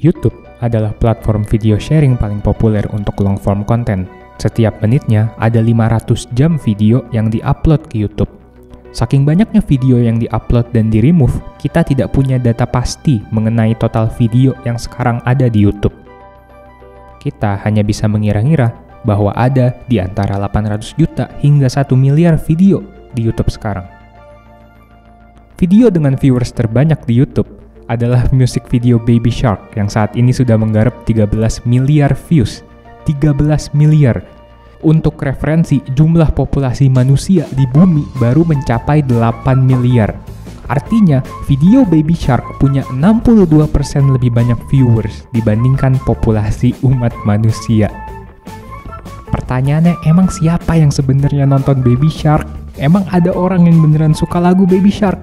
YouTube adalah platform video sharing paling populer untuk long form content. Setiap menitnya ada 500 jam video yang diupload ke YouTube. Saking banyaknya video yang diupload dan di-remove, kita tidak punya data pasti mengenai total video yang sekarang ada di YouTube. Kita hanya bisa mengira-ngira bahwa ada di antara 800 juta hingga 1 miliar video di YouTube sekarang. Video dengan viewers terbanyak di YouTube adalah music video Baby Shark yang saat ini sudah menggarap 13 miliar views. 13 miliar. Untuk referensi, jumlah populasi manusia di bumi baru mencapai 8 miliar. Artinya, video Baby Shark punya 62% lebih banyak viewers dibandingkan populasi umat manusia. Pertanyaannya, emang siapa yang sebenarnya nonton Baby Shark? Emang ada orang yang beneran suka lagu Baby Shark?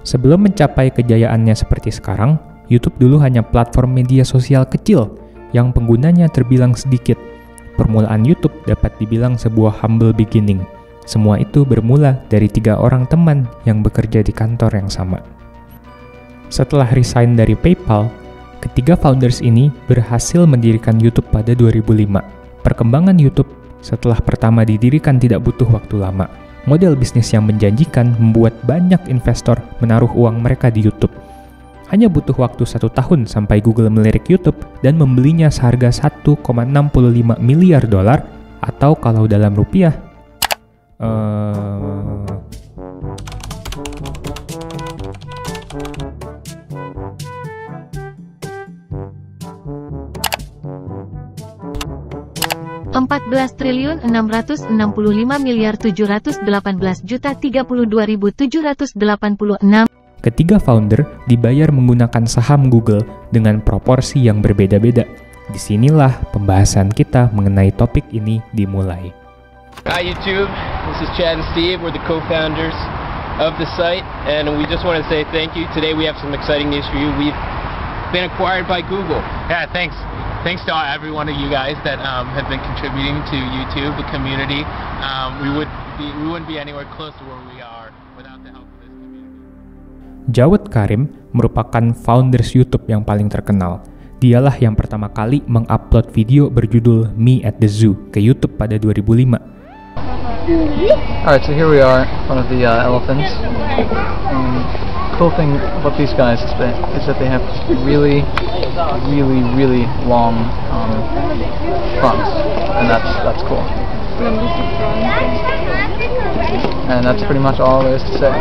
Sebelum mencapai kejayaannya seperti sekarang, YouTube dulu hanya platform media sosial kecil yang penggunanya terbilang sedikit. Permulaan YouTube dapat dibilang sebuah humble beginning. Semua itu bermula dari 3 orang teman yang bekerja di kantor yang sama. Setelah resign dari PayPal, ketiga founders ini berhasil mendirikan YouTube pada 2005. Perkembangan YouTube setelah pertama didirikan tidak butuh waktu lama. Model bisnis yang menjanjikan membuat banyak investor menaruh uang mereka di YouTube. Hanya butuh waktu 1 tahun sampai Google melirik YouTube dan membelinya seharga 1,65 miliar dolar atau kalau dalam rupiah 14.665.718.32.786. Ketiga founder dibayar menggunakan saham Google dengan proporsi yang berbeda-beda. Disinilah pembahasan kita mengenai topik ini dimulai. Hi YouTube, this is Chad and Steve. We're the co-founders of the site, and we just want to say thank you. Today we have some exciting news for you. We've been acquired by Google. Yeah, thanks. Thanks to every one of you guys that have been contributing to YouTube, the community. We wouldn't be anywhere close to where we are without the help of this community. Jawed Karim merupakan founders YouTube yang paling terkenal. Dialah yang pertama kali mengupload video berjudul Me at the Zoo ke YouTube pada 2005. Alright, so here we are in front of the elephants. Cool thing about these guys is that they have really long fronts, and that's cool. And that's pretty much all there is to say.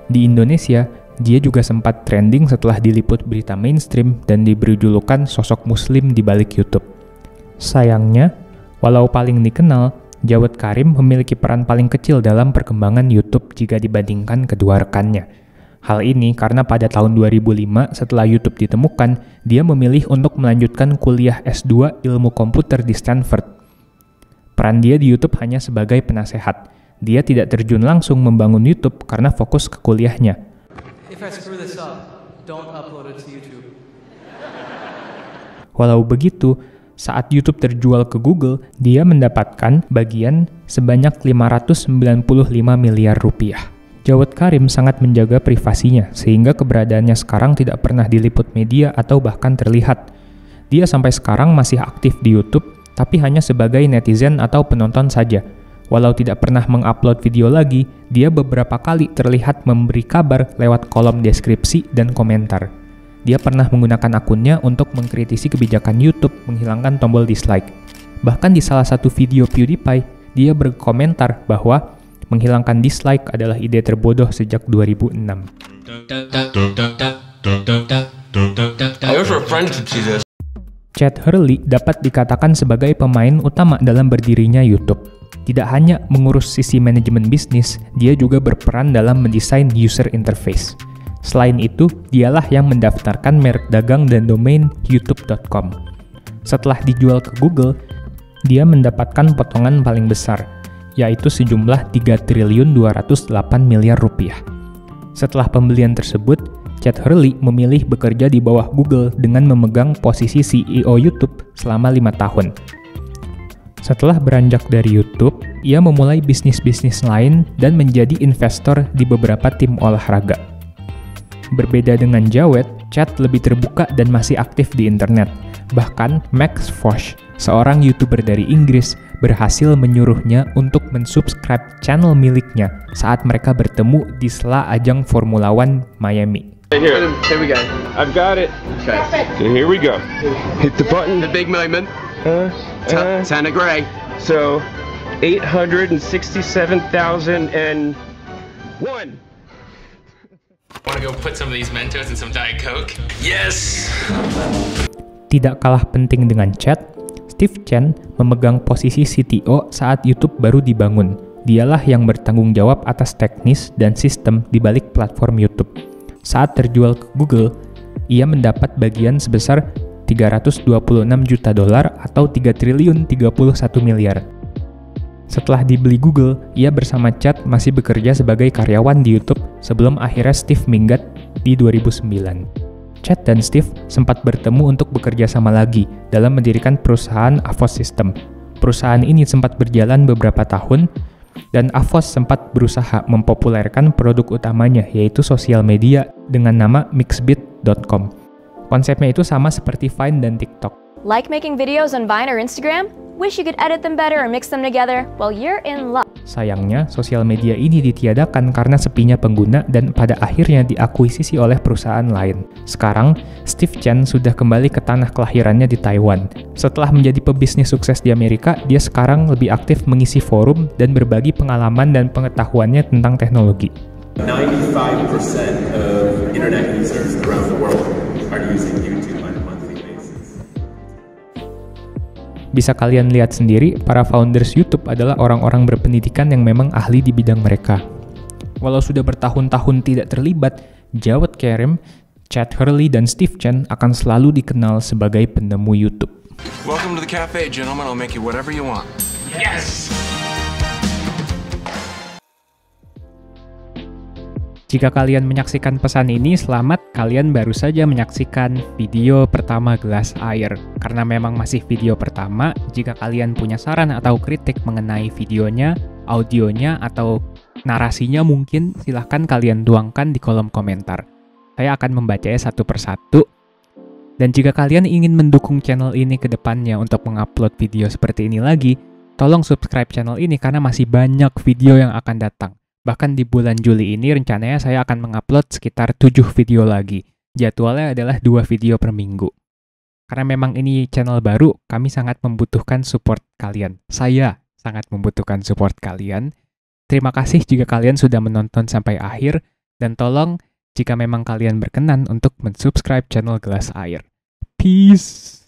Di Indonesia, dia juga sempat trending setelah diliput berita mainstream dan diberi julukan sosok muslim di balik YouTube. Sayangnya, walau paling dikenal, Jawed Karim memiliki peran paling kecil dalam perkembangan YouTube jika dibandingkan kedua rekannya. Hal ini karena pada tahun 2005 setelah YouTube ditemukan, dia memilih untuk melanjutkan kuliah S2 ilmu komputer di Stanford. Peran dia di YouTube hanya sebagai penasehat. Dia tidak terjun langsung membangun YouTube karena fokus ke kuliahnya. If I screw this up, don't upload it to YouTube. Walau begitu, saat YouTube terjual ke Google, dia mendapatkan bagian sebanyak 595 miliar rupiah. Jawed Karim sangat menjaga privasinya, sehingga keberadaannya sekarang tidak pernah diliput media atau bahkan terlihat. Dia sampai sekarang masih aktif di YouTube, tapi hanya sebagai netizen atau penonton saja. Walau tidak pernah mengupload video lagi, dia beberapa kali terlihat memberi kabar lewat kolom deskripsi dan komentar. Dia pernah menggunakan akunnya untuk mengkritisi kebijakan YouTube menghilangkan tombol dislike. Bahkan di salah satu video PewDiePie, dia berkomentar bahwa menghilangkan dislike adalah ide terbodoh sejak 2006. Chad Hurley dapat dikatakan sebagai pemain utama dalam berdirinya YouTube. Tidak hanya mengurus sisi manajemen bisnis, dia juga berperan dalam mendesain user interface. Selain itu, dialah yang mendaftarkan merek dagang dan domain youtube.com. Setelah dijual ke Google, dia mendapatkan potongan paling besar, yaitu sejumlah 3.208 miliar rupiah. Setelah pembelian tersebut, Chad Hurley memilih bekerja di bawah Google dengan memegang posisi CEO YouTube selama 5 tahun. Setelah beranjak dari YouTube, ia memulai bisnis-bisnis lain dan menjadi investor di beberapa tim olahraga. Berbeda dengan Jawed, Chad lebih terbuka dan masih aktif di internet. Bahkan Max Fosh, seorang YouTuber dari Inggris, berhasil menyuruhnya untuk mensubscribe channel miliknya saat mereka bertemu di sela ajang Formula One Miami. Here we go. I've got it. Okay. So here we go. Hit the button. The big moment. Tanner Gray. So 867,001. Want to go put some of these Mentos and some Diet Coke? Yes. Tidak kalah penting dengan Chad, Steve Chen memegang posisi CTO saat YouTube baru dibangun. Dialah yang bertanggung jawab atas teknis dan sistem di balik platform YouTube. Saat terjual ke Google, ia mendapat bagian sebesar $326 juta atau 3 triliun 31 miliar. Setelah dibeli Google, ia bersama Chad masih bekerja sebagai karyawan di YouTube sebelum akhirnya Steve minggat di 2009. Chad dan Steve sempat bertemu untuk bekerja sama lagi dalam mendirikan perusahaan Avos System. Perusahaan ini sempat berjalan beberapa tahun, dan Avos sempat berusaha mempopulerkan produk utamanya, yaitu sosial media dengan nama Mixbit.com. Konsepnya itu sama seperti Vine dan TikTok. Like making videos on Vine or Instagram? Wish you could edit them better or mix them together? Well, you're in luck. Sayangnya, sosial media ini ditiadakan karena sepinya pengguna dan pada akhirnya diakuisisi oleh perusahaan lain. Sekarang, Steve Chen sudah kembali ke tanah kelahirannya di Taiwan. Setelah menjadi pebisnis sukses di Amerika, dia sekarang lebih aktif mengisi forum dan berbagi pengalaman dan pengetahuannya tentang teknologi. 95% of internet users around the world are using YouTube on a monthly basis. Bisa kalian lihat sendiri, para founders YouTube adalah orang-orang berpendidikan yang memang ahli di bidang mereka. Walau sudah bertahun-tahun tidak terlibat, Jawed Karim, Chad Hurley, dan Steve Chen akan selalu dikenal sebagai penemu YouTube. Welcome to the cafe, gentlemen. I'll make you whatever you want. Yes! Jika kalian menyaksikan pesan ini, selamat, kalian baru saja menyaksikan video pertama Gelas Air. Karena memang masih video pertama, jika kalian punya saran atau kritik mengenai videonya, audionya, atau narasinya mungkin, silahkan kalian tuangkan di kolom komentar. Saya akan membacanya satu persatu. Dan jika kalian ingin mendukung channel ini ke depannya untuk mengupload video seperti ini lagi, tolong subscribe channel ini karena masih banyak video yang akan datang. Bahkan di bulan Juli ini rencananya saya akan mengupload sekitar 7 video lagi. Jadwalnya adalah 2 video per minggu. Karena memang ini channel baru, kami sangat membutuhkan support kalian. Saya sangat membutuhkan support kalian. Terima kasih jika kalian sudah menonton sampai akhir. Dan tolong jika memang kalian berkenan untuk mensubscribe channel Gelas Air. Peace!